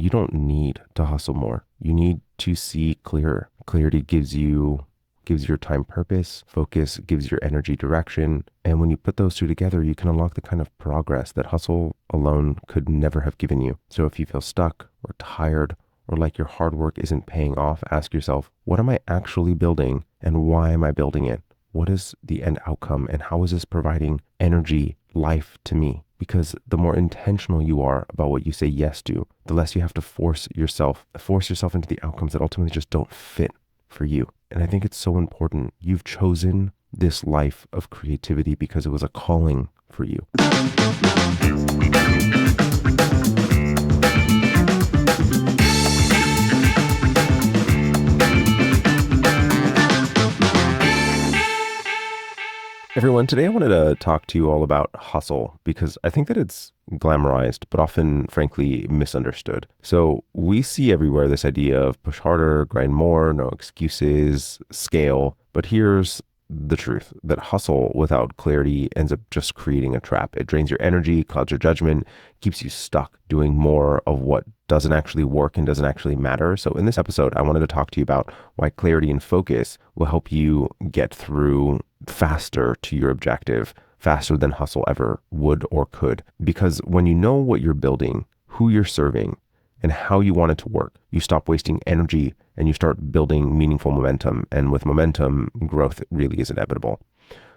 You don't need to hustle more. You need to see clearer. Clarity gives your time purpose, focus gives your energy direction. And when you put those two together, you can unlock the kind of progress that hustle alone could never have given you. So if you feel stuck or tired or like your hard work isn't paying off, ask yourself, what am I actually building and why am I building it? What is the end outcome and how is this providing energy, life to me? Because the more intentional you are about what you say yes to, the less you have to force yourself into the outcomes that ultimately just don't fit for you. And I think it's so important. You've chosen this life of creativity because it was a calling for you. Everyone, today I wanted to talk to you all about hustle because I think that it's glamorized, but often, frankly, misunderstood. So we see everywhere this idea of push harder, grind more, no excuses, scale. But here's the truth, that hustle without clarity ends up just creating a trap. It drains your energy, clouds your judgment, keeps you stuck doing more of what doesn't actually work and doesn't actually matter. So in this episode, I wanted to talk to you about why clarity and focus will help you get through faster to your objective, faster than hustle ever would or could. Because when you know what you're building, who you're serving, and how you want it to work, you stop wasting energy and you start building meaningful momentum. And with momentum, growth really is inevitable.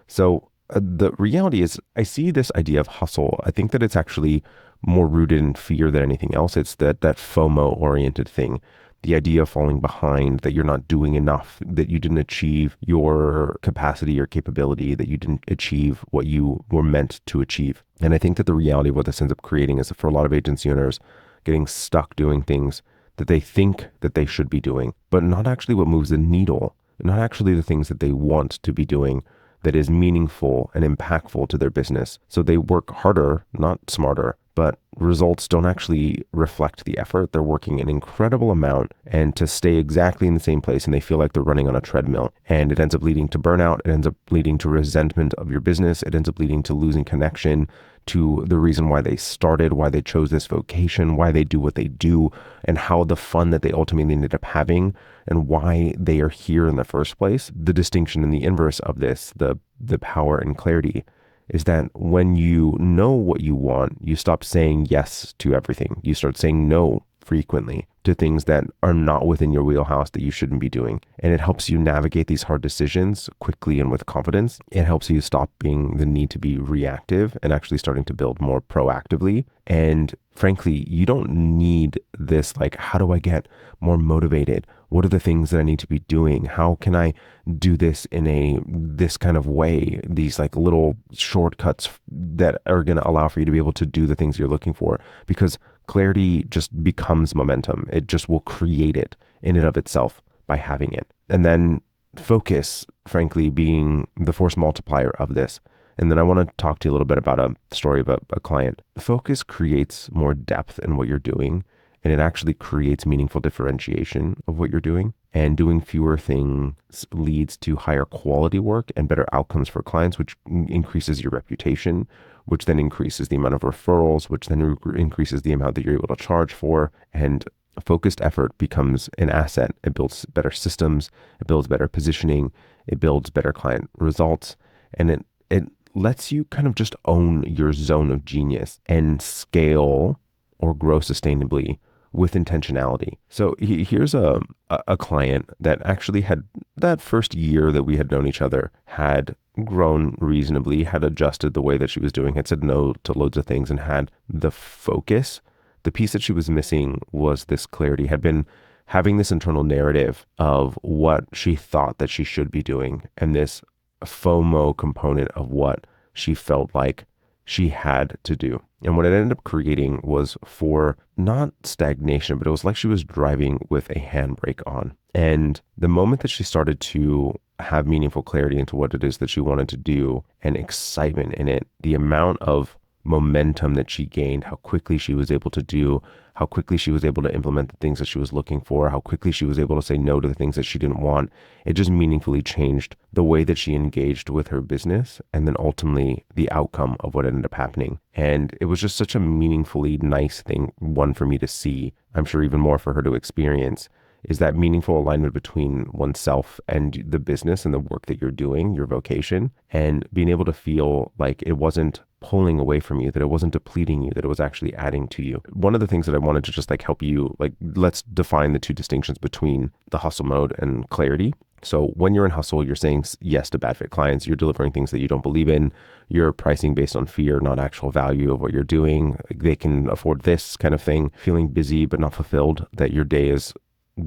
So the reality is, I see this idea of hustle. I think that it's actually more rooted in fear than anything else. It's that FOMO oriented thing. The idea of falling behind, that you're not doing enough, that you didn't achieve your capacity or capability, that you didn't achieve what you were meant to achieve. And I think that the reality of what this ends up creating is, for a lot of agency owners, getting stuck doing things that they think that they should be doing, but not actually what moves the needle, not actually the things that they want to be doing that is meaningful and impactful to their business. So they work harder, not smarter, but results don't actually reflect the effort. They're working an incredible amount and to stay exactly in the same place, and they feel like they're running on a treadmill. And it ends up leading to burnout. It ends up leading to resentment of your business. It ends up leading to losing connection to the reason why they started, why they chose this vocation, why they do what they do, and how the fun that they ultimately ended up having and why they are here in the first place. The distinction and the inverse of this, the power and clarity, is that when you know what you want, you stop saying yes to everything. You start saying no frequently to things that are not within your wheelhouse, that you shouldn't be doing. And it helps you navigate these hard decisions quickly and with confidence. It helps you stop being the need to be reactive and actually starting to build more proactively. And frankly, you don't need this, like, how do I get more motivated? What are the things that I need to be doing? How can I do this in this kind of way? These like little shortcuts that are going to allow for you to be able to do the things you're looking for, because clarity just becomes momentum. It just will create it in and of itself by having it. And then focus, frankly, being the force multiplier of this. And then I want to talk to you a little bit about a story of a client. Focus creates more depth in what you're doing, and it actually creates meaningful differentiation of what you're doing. And doing fewer things leads to higher quality work and better outcomes for clients, which increases your reputation, which then increases the amount of referrals, which then increases the amount that you're able to charge for. And focused effort becomes an asset. It builds better systems, it builds better positioning, it builds better client results, and it lets you kind of just own your zone of genius and scale or grow sustainably with intentionality. So here's a client that actually had, that first year that we had known each other, had grown reasonably, had adjusted the way that she was doing, had said no to loads of things, and had the focus. The piece that she was missing was this clarity, had been having this internal narrative of what she thought that she should be doing, and this FOMO component of what she felt like she had to do. And what it ended up creating was, for not stagnation, but it was like she was driving with a handbrake on. And the moment that she started to have meaningful clarity into what it is that she wanted to do and excitement in it, the amount of momentum that she gained, how quickly she was able to do, how quickly she was able to implement the things that she was looking for, how quickly she was able to say no to the things that she didn't want. It just meaningfully changed the way that she engaged with her business and then ultimately the outcome of what ended up happening. And it was just such a meaningfully nice thing, one for me to see, I'm sure even more for her to experience, is that meaningful alignment between oneself and the business and the work that you're doing, your vocation, and being able to feel like it wasn't pulling away from you, that it wasn't depleting you, that it was actually adding to you. One of the things that I wanted to just like help you, like, let's define the two distinctions between the hustle mode and clarity. So when you're in hustle, you're saying yes to bad fit clients, you're delivering things that you don't believe in, you're pricing based on fear, not actual value of what you're doing. They can afford this kind of thing, feeling busy but not fulfilled, that your day is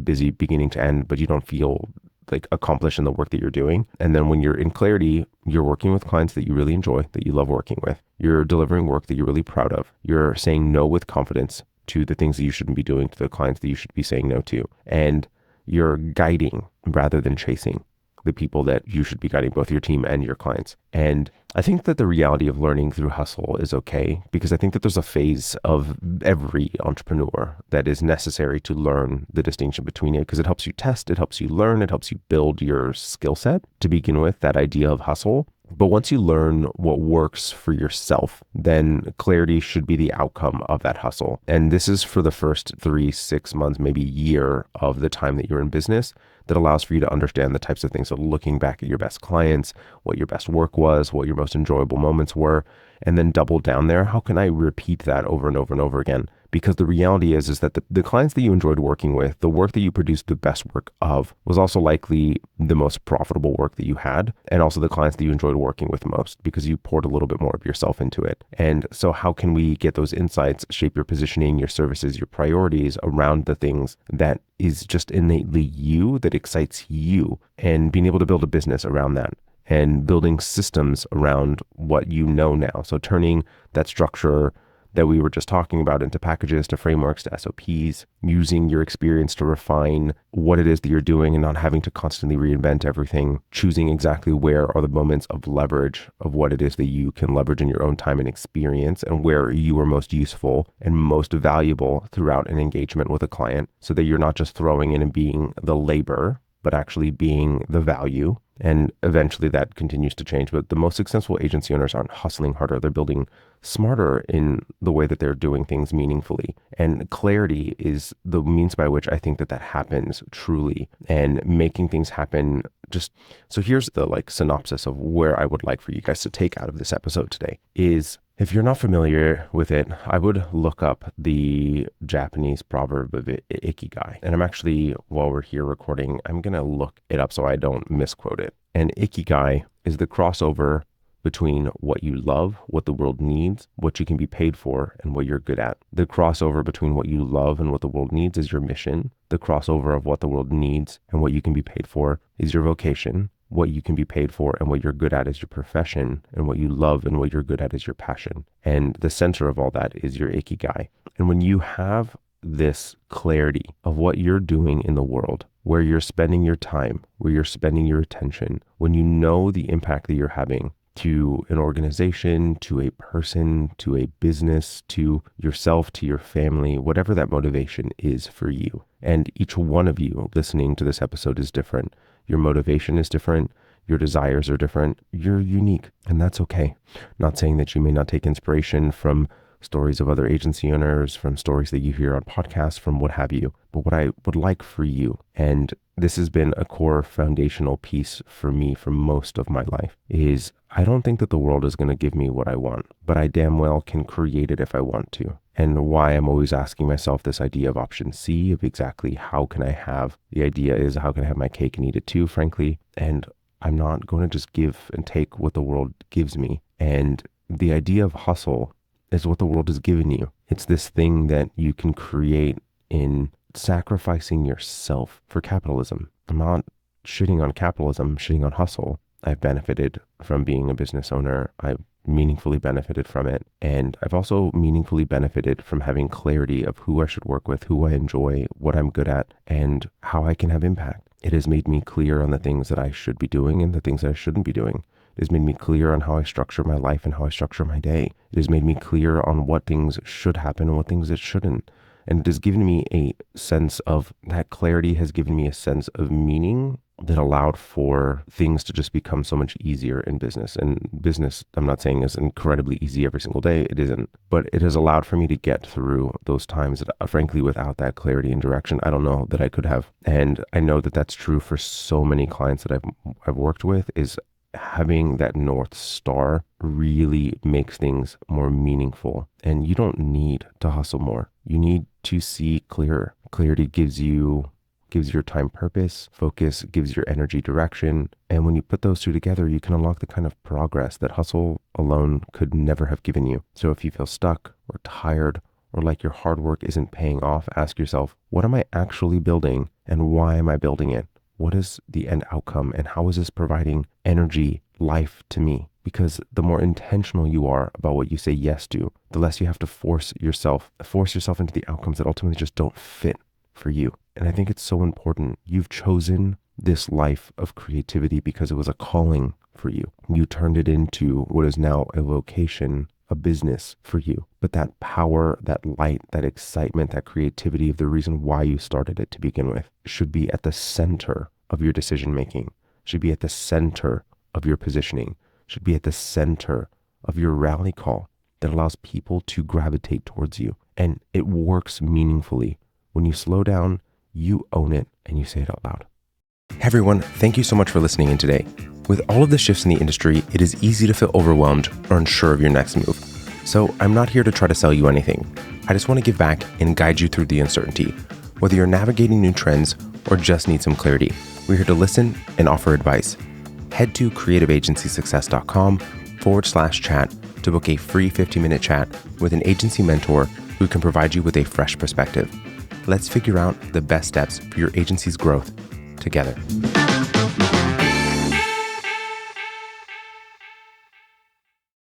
busy beginning to end, but you don't feel like accomplished in the work that you're doing. And then when you're in clarity, you're working with clients that you really enjoy, that you love working with. You're delivering work that you're really proud of. You're saying no with confidence to the things that you shouldn't be doing, to the clients that you should be saying no to. And you're guiding rather than chasing the people that you should be guiding, both your team and your clients. And I think that the reality of learning through hustle is okay, because I think that there's a phase of every entrepreneur that is necessary to learn the distinction between it, because it helps you test, it helps you learn, it helps you build your skill set to begin with, that idea of hustle. But once you learn what works for yourself, then clarity should be the outcome of that hustle. And this is for the first 3, 6 months, maybe year of the time that you're in business, that allows for you to understand the types of things. So looking back at your best clients, what your best work was, what your most enjoyable moments were, and then double down there. How can I repeat that over and over and over again? Because the reality is that the clients that you enjoyed working with, the work that you produced the best work of, was also likely the most profitable work that you had, and also the clients that you enjoyed working with most, because you poured a little bit more of yourself into it. And so how can we get those insights, shape your positioning, your services, your priorities around the things that is just innately you, that excites you, and being able to build a business around that, and building systems around what you know now. So turning that structure that we were just talking about into packages, to frameworks, to SOPs, using your experience to refine what it is that you're doing and not having to constantly reinvent everything, choosing exactly where are the moments of leverage of what it is that you can leverage in your own time and experience, and where you are most useful and most valuable throughout an engagement with a client, so that you're not just throwing in and being the labor, but actually being the value. And eventually that continues to change. But the most successful agency owners aren't hustling harder. They're building smarter in the way that they're doing things meaningfully. And clarity is the means by which I think that happens truly, and making things happen. Just so here's the synopsis of where I would like for you guys to take out of this episode today is, if you're not familiar with it, I would look up the Japanese proverb of ikigai. And I'm actually, while we're here recording, I'm going to look it up so I don't misquote it. And ikigai is the crossover between what you love, what the world needs, what you can be paid for, and what you're good at. The crossover between what you love and what the world needs is your mission. The crossover of what the world needs and what you can be paid for is your vocation. What you can be paid for and what you're good at is your profession, and what you love and what you're good at is your passion. And the center of all that is your ikigai. And when you have this clarity of what you're doing in the world, where you're spending your time, where you're spending your attention, when you know the impact that you're having to an organization, to a person, to a business, to yourself, to your family, whatever that motivation is for you. And each one of you listening to this episode is different. Your motivation is different. Your desires are different. You're unique, and that's okay. Not saying that you may not take inspiration from stories of other agency owners, from stories that you hear on podcasts, from what have you. But what I would like for you, and this has been a core foundational piece for me for most of my life, is I don't think that the world is going to give me what I want, but I damn well can create it if I want to. And why I'm always asking myself this idea of option C, of exactly how can I have, the idea is how can I have my cake and eat it too, frankly. And I'm not going to just give and take what the world gives me. And the idea of hustle is what the world has given you. It's this thing that you can create in sacrificing yourself for capitalism. I'm not shitting on capitalism, I'm shitting on hustle. I've benefited from being a business owner. I've meaningfully benefited from it. And I've also meaningfully benefited from having clarity of who I should work with, who I enjoy, what I'm good at, and how I can have impact. It has made me clear on the things that I should be doing and the things that I shouldn't be doing. It has made me clear on how I structure my life and how I structure my day. It has made me clear on what things should happen and what things it shouldn't. And it has given me a sense of, that clarity has given me a sense of meaning that allowed for things to just become so much easier in business. And business, I'm not saying is incredibly easy every single day. It isn't. But it has allowed for me to get through those times that, frankly, without that clarity and direction, I don't know that I could have. And I know that that's true for so many clients that I've worked with, is having that North Star really makes things more meaningful. And you don't need to hustle more. You need to see clearer. Clarity gives your time purpose, focus gives your energy direction. And when you put those two together, you can unlock the kind of progress that hustle alone could never have given you. So if you feel stuck or tired or like your hard work isn't paying off, ask yourself, what am I actually building and why am I building it? What is the end outcome and how is this providing energy, life to me? Because the more intentional you are about what you say yes to, the less you have to force yourself into the outcomes that ultimately just don't fit for you. And I think it's so important. You've chosen this life of creativity because it was a calling for you. You turned it into what is now a vocation, a business for you. But that power, that light, that excitement, that creativity of the reason why you started it to begin with should be at the center of your decision making, should be at the center of your positioning, should be at the center of your rally call that allows people to gravitate towards you. And it works meaningfully. When you slow down, you own it and you say it out loud. Hey everyone, thank you so much for listening in today. With all of the shifts in the industry, it is easy to feel overwhelmed or unsure of your next move. So I'm not here to try to sell you anything. I just want to give back and guide you through the uncertainty. Whether you're navigating new trends or just need some clarity, we're here to listen and offer advice. Head to creativeagencysuccess.com/chat to book a free 15-minute chat with an agency mentor who can provide you with a fresh perspective. Let's figure out the best steps for your agency's growth together.